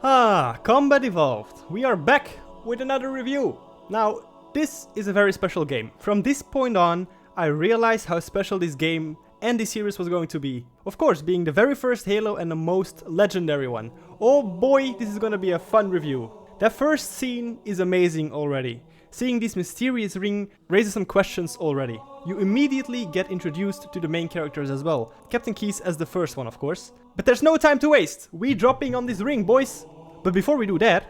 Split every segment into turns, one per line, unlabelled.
Combat Evolved. We are back with another review. Now, this is a very special game. From this point on, I realized how special this game and this series was going to be. Of course, being the very first Halo and the most legendary one. Oh boy, this is gonna be a fun review. That first scene is amazing already. Seeing this mysterious ring raises some questions already. You immediately get introduced to the main characters as well. Captain Keyes as the first one, of course. But there's no time to waste. We dropping on this ring, boys. But before we do that,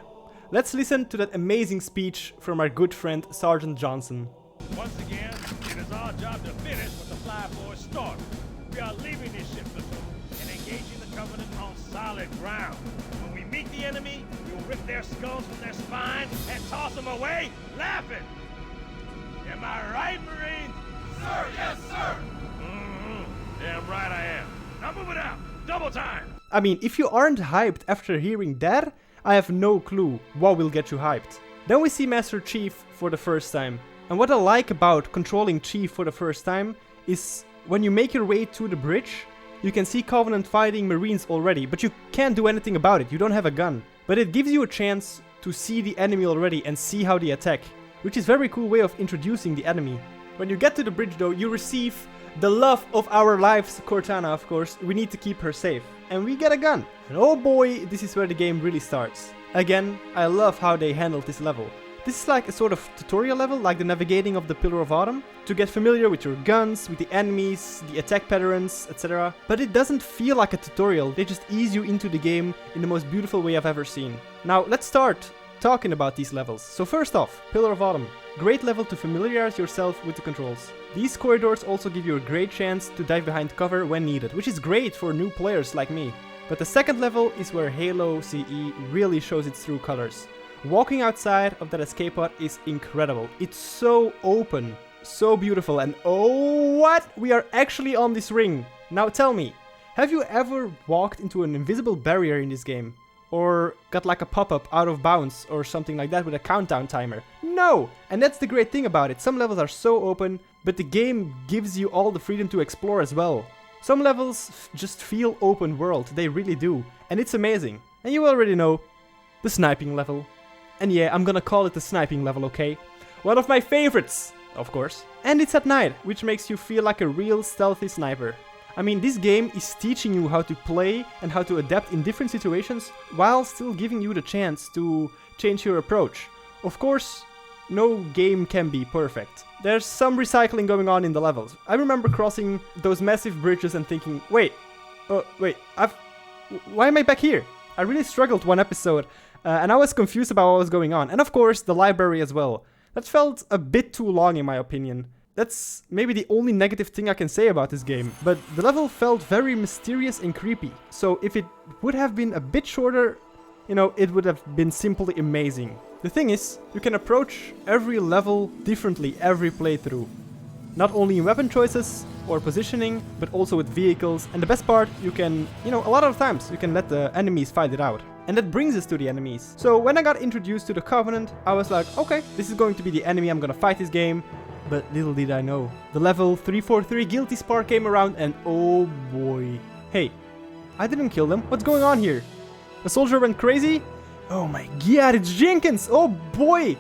let's listen to that amazing speech from our good friend Sergeant Johnson.
Once again, it is our job to finish what the Fly Boys started. We are leaving this ship platoon and engaging the Covenant on solid ground. When we meet the enemy, we will rip their skulls from their spines and toss them away, laughing. Am I right, Marines? Sir, yes, sir. Damn right I am. Now move it out. Double time.
I mean, if you aren't hyped after hearing that, I have no clue what will get you hyped. Then we see Master Chief for the first time. And what I like about controlling Chief for the first time is when you make your way to the bridge, you can see Covenant fighting Marines already, but you can't do anything about it, you don't have a gun. But it gives you a chance to see the enemy already and see how they attack, which is a very cool way of introducing the enemy. When you get to the bridge though, you receive the love of our lives, Cortana, of course. We need to keep her safe. And we get a gun. And oh boy, this is where the game really starts. Again, I love how they handled this level. This is like a sort of tutorial level, like the navigating of the Pillar of Autumn, to get familiar with your guns, with the enemies, the attack patterns, etc. But it doesn't feel like a tutorial, they just ease you into the game in the most beautiful way I've ever seen. Now, let's start talking about these levels. So first off, Pillar of Autumn. Great level to familiarize yourself with the controls. These corridors also give you a great chance to dive behind cover when needed, which is great for new players like me. But the second level is where Halo CE really shows its true colors. Walking outside of that escape pod is incredible. It's so open, so beautiful, and oh what? We are actually on this ring. Now tell me, have you ever walked into an invisible barrier in this game? Or got like a pop-up out of bounds or something like that with a countdown timer? No! And that's the great thing about it. Some levels are so open, but the game gives you all the freedom to explore as well. Some levels just feel open world, they really do. And it's amazing. And you already know, the sniping level. And yeah, I'm gonna call it the sniping level, okay? One of my favorites, of course. And it's at night, which makes you feel like a real stealthy sniper. I mean, this game is teaching you how to play and how to adapt in different situations while still giving you the chance to change your approach. Of course, no game can be perfect. There's some recycling going on in the levels. I remember crossing those massive bridges and thinking, why am I back here? I really struggled one episode and I was confused about what was going on. And of course, the library as well. That felt a bit too long in my opinion. That's maybe the only negative thing I can say about this game, but the level felt very mysterious and creepy. So if it would have been a bit shorter, you know, it would have been simply amazing. The thing is, you can approach every level differently every playthrough. Not only in weapon choices or positioning, but also with vehicles. And the best part, you can, a lot of times you can let the enemies fight it out. And that brings us to the enemies. So when I got introduced to the Covenant, I was like, okay, this is going to be the enemy I'm gonna fight this game. But little did I know. The level 343 Guilty Spark came around and oh boy. Hey, I didn't kill them. What's going on here? A soldier went crazy? Oh my god, it's Jenkins! Oh boy!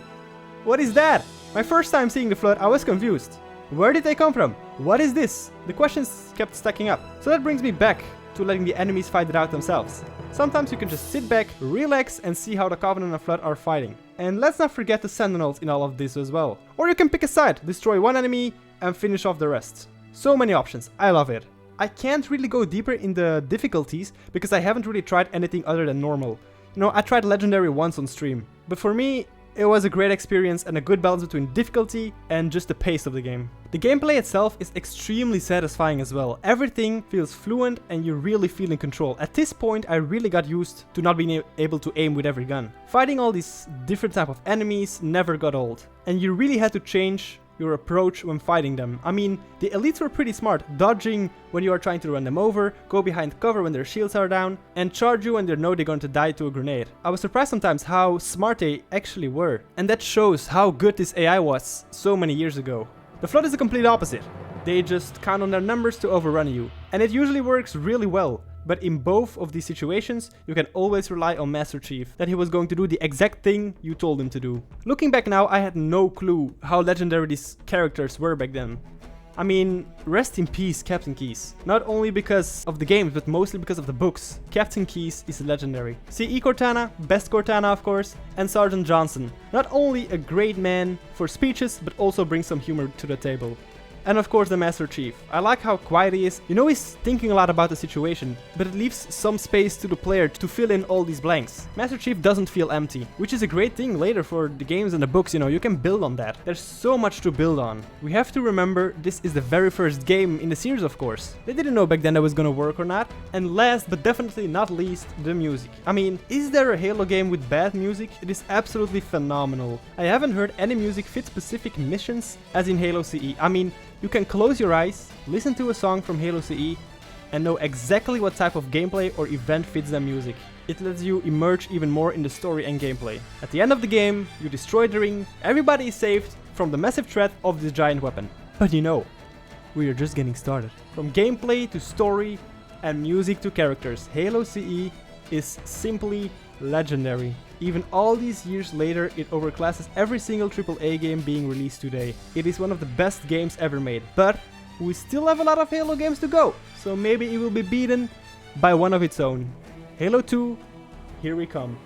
What is that? My first time seeing the flood, I was confused. Where did they come from? What is this? The questions kept stacking up. So that brings me back to letting the enemies fight it out themselves. Sometimes you can just sit back, relax, and see how the Covenant and Flood are fighting. And let's not forget the Sentinels in all of this as well. Or you can pick a side, destroy one enemy, and finish off the rest. So many options, I love it. I can't really go deeper in the difficulties, because I haven't really tried anything other than normal. I tried Legendary once on stream, but for me, it was a great experience and a good balance between difficulty and just the pace of the game. The gameplay itself is extremely satisfying as well. Everything feels fluent and you really feel in control. At this point, I really got used to not being able to aim with every gun. Fighting all these different type of enemies never got old. And you really had to change your approach when fighting them. I mean, the elites were pretty smart, dodging when you are trying to run them over, go behind cover when their shields are down, and charge you when they know they're going to die to a grenade. I was surprised sometimes how smart they actually were, and that shows how good this AI was so many years ago. The Flood is the complete opposite. They just count on their numbers to overrun you, and it usually works really well. But in both of these situations, you can always rely on Master Chief, that he was going to do the exact thing you told him to do. Looking back now, I had no clue how legendary these characters were back then. I mean, rest in peace, Captain Keyes. Not only because of the games, but mostly because of the books. Captain Keyes is legendary. C.E. Cortana, best Cortana of course, and Sergeant Johnson. Not only a great man for speeches, but also brings some humor to the table. And of course the Master Chief. I like how quiet he is. You know he's thinking a lot about the situation, but it leaves some space to the player to fill in all these blanks. Master Chief doesn't feel empty, which is a great thing later for the games and the books, you know, you can build on that. There's so much to build on. We have to remember this is the very first game in the series, of course. They didn't know back then that was gonna work or not. And last but definitely not least, the music. I mean, is there a Halo game with bad music? It is absolutely phenomenal. I haven't heard any music fit specific missions as in Halo CE. I mean, you can close your eyes, listen to a song from Halo CE, and know exactly what type of gameplay or event fits the music. It lets you immerse even more in the story and gameplay. At the end of the game, you destroy the ring, everybody is saved from the massive threat of this giant weapon. But you know, we are just getting started. From gameplay to story and music to characters, Halo CE is simply legendary. Even all these years later, it overclasses every single AAA game being released today. It is one of the best games ever made, but we still have a lot of Halo games to go, so maybe it will be beaten by one of its own. Halo 2, here we come.